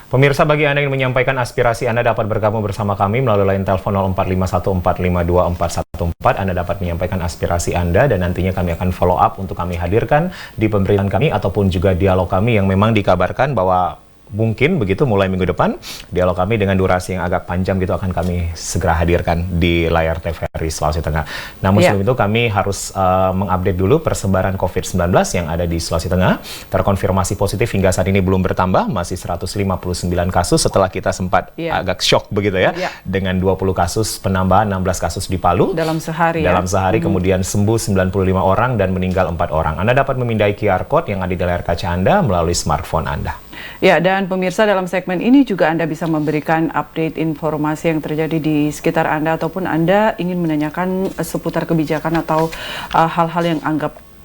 Pemirsa, bagi Anda yang menyampaikan aspirasi Anda dapat bergabung bersama kami melalui line telepon 0451452414. Anda dapat menyampaikan aspirasi Anda dan nantinya kami akan follow up untuk kami hadirkan di pemberitaan kami ataupun juga dialog kami yang memang dikabarkan bahwa mungkin begitu mulai minggu depan dialog kami dengan durasi yang agak panjang gitu akan kami segera hadirkan di layar TVRI Sulawesi Tengah. Namun sebelum itu kami harus mengupdate dulu persebaran COVID-19 yang ada di Sulawesi Tengah. Terkonfirmasi positif hingga saat ini belum bertambah, masih 159 kasus setelah kita sempat agak shock begitu ya. Dengan 20 kasus penambahan 16 kasus di Palu dalam sehari. Kemudian sembuh 95 orang dan meninggal 4 orang. Anda dapat memindai QR Code yang ada di layar kaca Anda melalui smartphone Anda. Ya, dan pemirsa, dalam segmen ini juga Anda bisa memberikan update informasi yang terjadi di sekitar Anda ataupun Anda ingin menanyakan seputar kebijakan atau hal-hal yang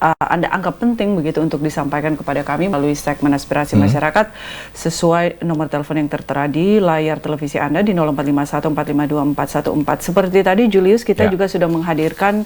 Anda anggap penting begitu untuk disampaikan kepada kami melalui segmen aspirasi masyarakat sesuai nomor telepon yang tertera di layar televisi Anda di 0451452414. Seperti tadi Julius, kita juga sudah menghadirkan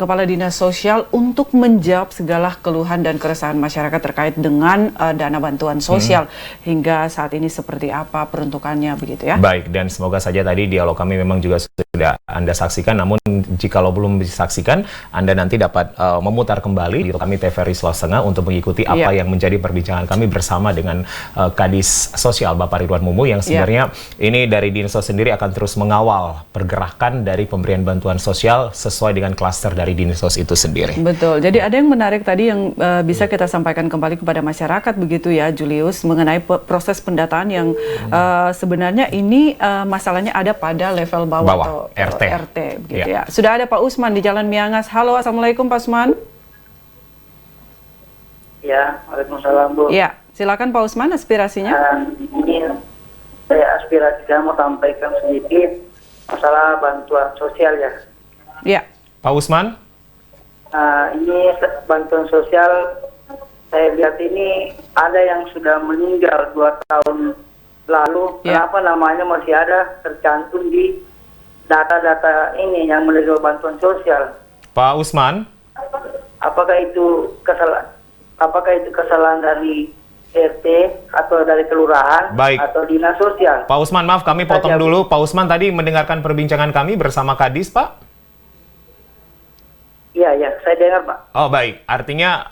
Kepala Dinas Sosial untuk menjawab segala keluhan dan keresahan masyarakat terkait dengan dana bantuan sosial hingga saat ini seperti apa peruntukannya begitu ya. Baik, dan semoga saja tadi dialog kami memang juga sudah Anda saksikan, namun jikalau belum disaksikan, Anda nanti dapat memutar kembali di kami TVRI Sulawesi Tengah untuk mengikuti apa yang menjadi perbincangan kami bersama dengan Kadis Sosial Bapak Ridwan Mumu yang sebenarnya ini dari Dinsos sendiri akan terus mengawal pergerakan dari pemberian bantuan sosial sesuai dengan klaster dari Dinsos itu sendiri. Betul, jadi ada yang menarik tadi yang bisa kita sampaikan kembali kepada masyarakat begitu ya Julius, mengenai proses pendataan yang sebenarnya ini masalahnya ada pada level bawah atau RT begitu ya. Sudah ada Pak Usman di Jalan Miangas. Halo, Assalamualaikum Pak Usman. Ya, waalaikumsalam Bu. Ya, silakan Pak Usman aspirasinya. Ini saya aspirasinya mau sampaikan sedikit masalah bantuan sosial ya. Ya. Pak Usman. Ini bantuan sosial saya lihat ini ada yang sudah meninggal 2 tahun lalu. Kenapa namanya masih ada tercantum di data-data ini yang menerima bantuan sosial? Pak Usman. Apakah itu kesalahan dari RT atau dari kelurahan atau dinas sosial? Pak Usman, maaf kami potong dulu. Pak Usman tadi mendengarkan perbincangan kami bersama Kadis, Pak? Iya, saya dengar, Pak. Oh, baik. Artinya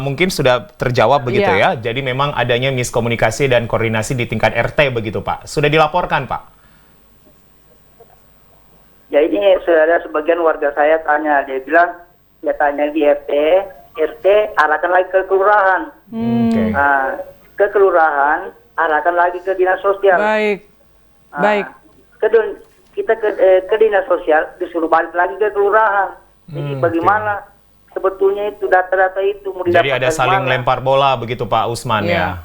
mungkin sudah terjawab begitu ya. Jadi memang adanya miskomunikasi dan koordinasi di tingkat RT begitu, Pak. Sudah dilaporkan, Pak? Ya, ini sudah ada sebagian warga saya tanya. Dia bilang, dia tanya di RT arahkan lagi ke kelurahan. Ke kelurahan arahkan lagi ke dinas sosial. Baik. Kita ke dinas sosial disuruh balik lagi ke kelurahan. Jadi bagaimana sebetulnya itu data-data itu mau didapatkan? Jadi ada saling lempar bola begitu Pak Usman ya.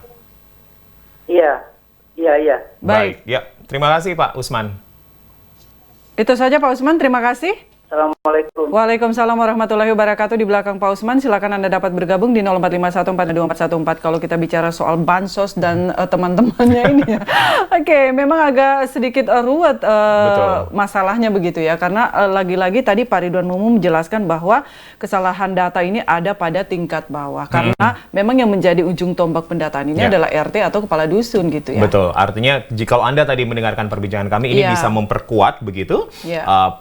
Iya. Baik. Ya, terima kasih Pak Usman. Itu saja Pak Usman, terima kasih. Assalamualaikum. Waalaikumsalam warahmatullahi wabarakatuh. Di belakang Pak Usman, silakan Anda dapat bergabung di 0451422414 kalau kita bicara soal bansos dan teman-temannya ini ya. Oke, memang agak sedikit ruwet masalahnya begitu ya, karena lagi-lagi tadi Pak Ridwan Mumu menjelaskan bahwa kesalahan data ini ada pada tingkat bawah, karena memang yang menjadi ujung tombak pendataan ini adalah RT atau kepala dusun gitu ya. Betul, artinya jika Anda tadi mendengarkan perbincangan kami, ini bisa memperkuat begitu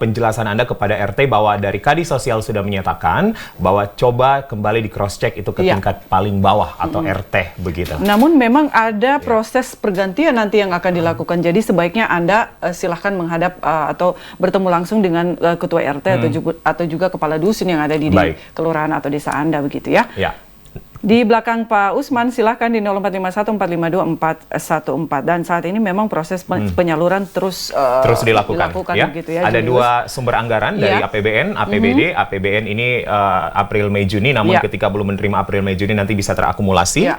penjelasan Anda kepada RT bahwa dari Kadis Sosial sudah menyatakan bahwa coba kembali di cross check itu ke tingkat paling bawah atau RT begitu. Namun memang ada proses pergantian nanti yang akan dilakukan. Jadi sebaiknya Anda silahkan menghadap atau bertemu langsung dengan ketua RT atau juga kepala dusun yang ada di kelurahan atau desa Anda begitu ya. Di belakang Pak Usman, silahkan di 0451452414. Dan saat ini memang proses penyaluran terus dilakukan ya. Begitu ya. Ada dua sumber anggaran dari APBN, APBD. APBN ini April, Mei, Juni, namun ketika belum menerima April, Mei, Juni nanti bisa terakumulasi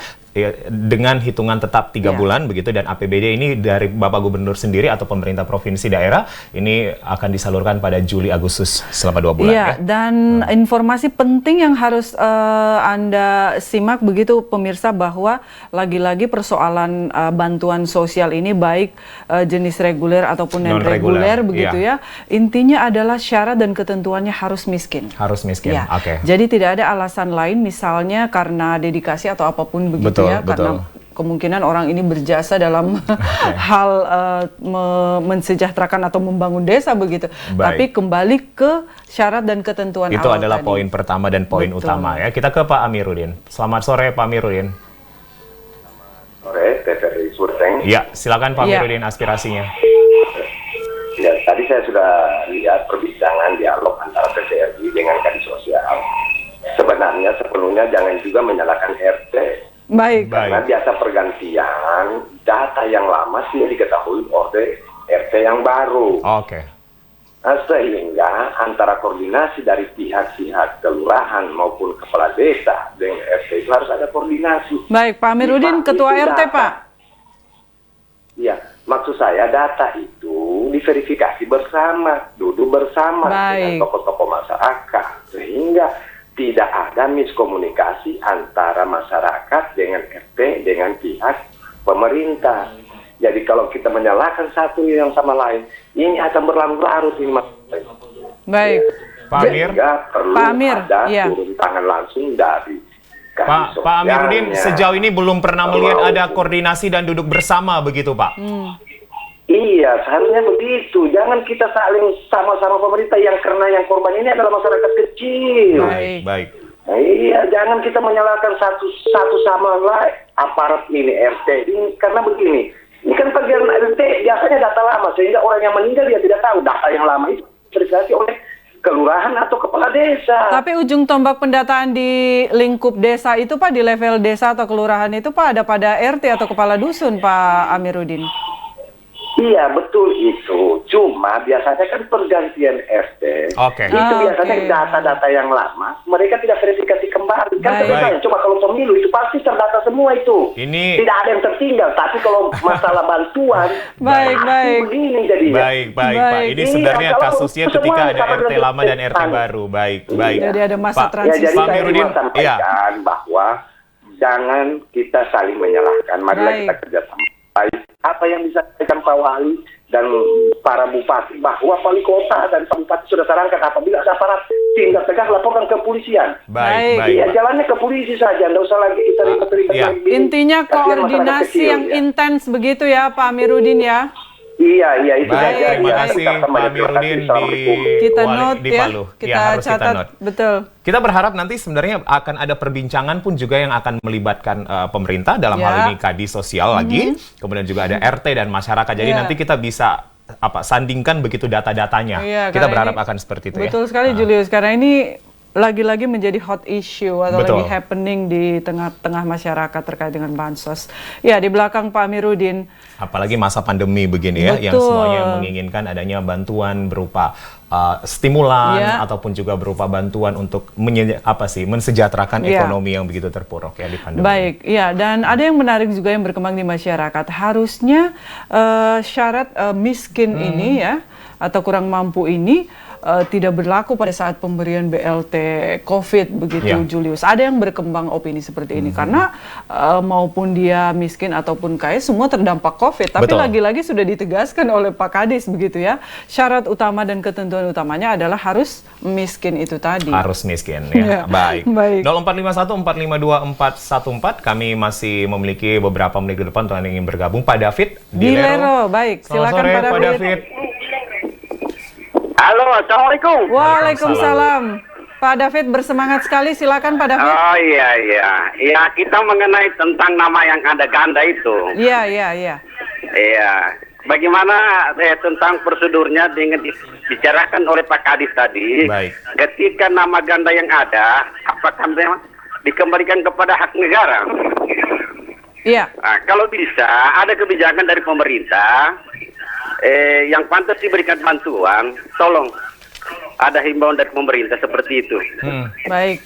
dengan hitungan tetap 3 bulan begitu. Dan APBD ini dari Bapak Gubernur sendiri atau pemerintah provinsi daerah ini akan disalurkan pada Juli, Agustus selama 2 bulan. Dan informasi penting yang harus Anda simak begitu pemirsa, bahwa lagi-lagi persoalan bantuan sosial ini baik jenis reguler ataupun non-reguler begitu ya. Intinya adalah syarat dan ketentuannya harus miskin. Harus miskin. Jadi tidak ada alasan lain misalnya karena dedikasi atau apapun begitu karena kemungkinan orang ini berjasa dalam hal mensejahterakan atau membangun desa begitu. Tapi kembali ke syarat dan ketentuan itu awal adalah tadi. poin pertama dan poin utama ya. Kita ke Pak Amiruddin. Selamat sore Pak Amiruddin. Sore, TVRI Surteng. Ya, silakan Pak Amiruddin aspirasinya. Ya, tadi saya sudah lihat perbincangan dialog antara TVRI dengan Kadis Sosial. Sebenarnya sebelumnya jangan juga menyalahkan RT. Baik. Karena biasa pergantian data yang lama sudah diketahui oleh RT yang baru. Oke. Nah, sehingga antara koordinasi dari pihak-pihak kelurahan maupun kepala desa dengan RT itu harus ada koordinasi. Baik, Pak Amiruddin, Ketua RT, Pak. Ya, maksud saya data itu diverifikasi bersama, duduk bersama dengan tokoh-tokoh masyarakat, sehingga tidak ada miskomunikasi antara masyarakat dengan RT dengan pihak pemerintah. Jadi kalau kita menyalahkan satu yang sama lain, ini akan berlarut-larut ini Mas. Baik. Pak Amir, perlu Pak Amir, ada iya. turun tangan langsung dari Pak Amiruddin, sejauh ini belum pernah melihat ada koordinasi dan duduk bersama begitu Pak? Iya, seharusnya begitu. Jangan kita saling sama-sama pemerintah yang karena yang korban ini adalah masyarakat kecil. Baik. Nah, iya, jangan kita menyalahkan satu sama lain aparat ini RT ini karena begini. Ini kan bagian RT biasanya data lama sehingga orang yang meninggal dia tidak tahu data yang lama itu terjadi oleh kelurahan atau kepala desa. Tapi ujung tombak pendataan di lingkup desa itu Pak, di level desa atau kelurahan itu Pak, ada pada RT atau kepala dusun Pak Amiruddin? Iya, betul itu. Cuma biasanya kan pergantian RT. Oke. Itu biasanya data-data yang lama, mereka tidak verifikasi kembali. Kan sebenarnya, coba kalau pemilu itu pasti terdata semua itu. Ini tidak ada yang tertinggal. Tapi kalau masalah bantuan, begini jadinya. Baik, Pak. Ini sebenarnya kasusnya ketika ada RT lama dan RT baru. Baik. Jadi ada masa transisi. Ya, jadi Pak saya Amiruddin, mau sampaikan bahwa jangan kita saling menyalahkan. Marilah kita kerjasama. Baik, apa yang disampaikan Pak Wali dan para bupati bahwa wali kota dan Pak Bupati sudah sarankan apabila ada aparat tindak tegas laporkan ke polisian. Baik. Ya, jalannya ke polisi saja, nggak usah lagi kita ribet-ribet lagi. Intinya koordinasi yang intens begitu ya Pak Amiruddin ya. Iya, itu baik, saja. terima kasih Pak Amiruddin kita note di ya, Palu. kita harus catat, kita note. betul. Kita berharap nanti sebenarnya akan ada perbincangan pun juga yang akan melibatkan pemerintah dalam hal ini Kadis Sosial lagi, kemudian juga ada RT dan masyarakat. Jadi nanti kita bisa sandingkan begitu data-datanya. Kita berharap akan seperti itu. Betul sekali Julius, karena ini lagi-lagi menjadi hot issue atau lagi happening di tengah-tengah masyarakat terkait dengan bansos. Ya, di belakang Pak Amiruddin. Apalagi masa pandemi begini ya, yang semuanya menginginkan adanya bantuan berupa stimulan ataupun juga berupa bantuan untuk mensejahterakan ekonomi yang begitu terpuruk ya di pandemi. Baik, ya, dan ada yang menarik juga yang berkembang di masyarakat. Harusnya syarat miskin ini ya atau kurang mampu ini tidak berlaku pada saat pemberian BLT COVID begitu Julius. Ada yang berkembang opini seperti ini karena maupun dia miskin ataupun kaya semua terdampak COVID. Tapi lagi-lagi sudah ditegaskan oleh Pak Kadis begitu ya. Syarat utama dan ketentuan utamanya adalah harus miskin itu tadi. Harus miskin ya. Baik. 0451452414 kami masih memiliki beberapa menit ke depan untuk yang ingin bergabung. Pak David di Lero. Baik, silakan Pak David. Halo, Assalamualaikum. Waalaikumsalam. Pak David bersemangat sekali, silakan Pak David. Oh iya. Ya, kita mengenai tentang nama yang ada ganda itu. Iya. Iya. Bagaimana tentang prosedurnya dengan dibicarakan oleh Pak Kadis tadi. Baik. Ketika nama ganda yang ada, apakah memang dikembalikan kepada hak negara? Iya. Nah, kalau bisa, ada kebijakan dari pemerintah yang pantas diberikan bantuan, tolong ada himbauan dari pemerintah seperti itu. Baik.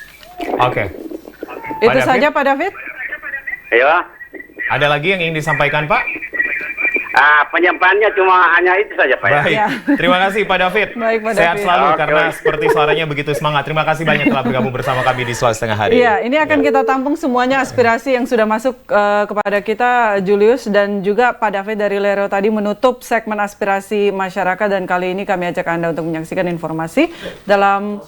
Oke. Itu saja Pak David? Ya. Ada lagi yang ingin disampaikan Pak? Penyampaiannya cuma hanya itu saja Pak. Baik. Terima kasih Pak David. Baik, Pak Sehat David. selalu karena seperti suaranya begitu semangat. Terima kasih banyak telah bergabung bersama kami di Suara Setengah Hari. Iya, ini akan kita tampung semuanya aspirasi yang sudah masuk kepada kita, Julius, dan juga Pak David dari Lero tadi menutup segmen aspirasi masyarakat, dan kali ini kami ajak Anda untuk menyaksikan informasi dalam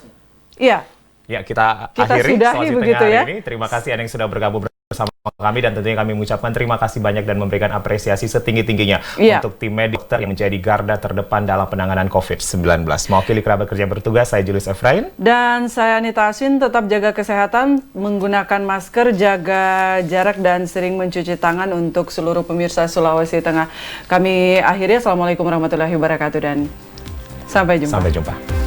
Ya, kita akhiri sudahi Suara begitu Setengah ya. Hari ini. Terima kasih Anda yang sudah bergabung bersama kami, dan tentunya kami mengucapkan terima kasih banyak dan memberikan apresiasi setinggi-tingginya untuk tim medis dokter yang menjadi garda terdepan dalam penanganan COVID-19. Mewakili kerabat kerja bertugas, saya Julius Efrain. Dan saya Anita Asin. Tetap jaga kesehatan, menggunakan masker, jaga jarak, dan sering mencuci tangan untuk seluruh pemirsa Sulawesi Tengah. Kami akhiri, Assalamualaikum warahmatullahi wabarakatuh dan sampai jumpa. Sampai jumpa.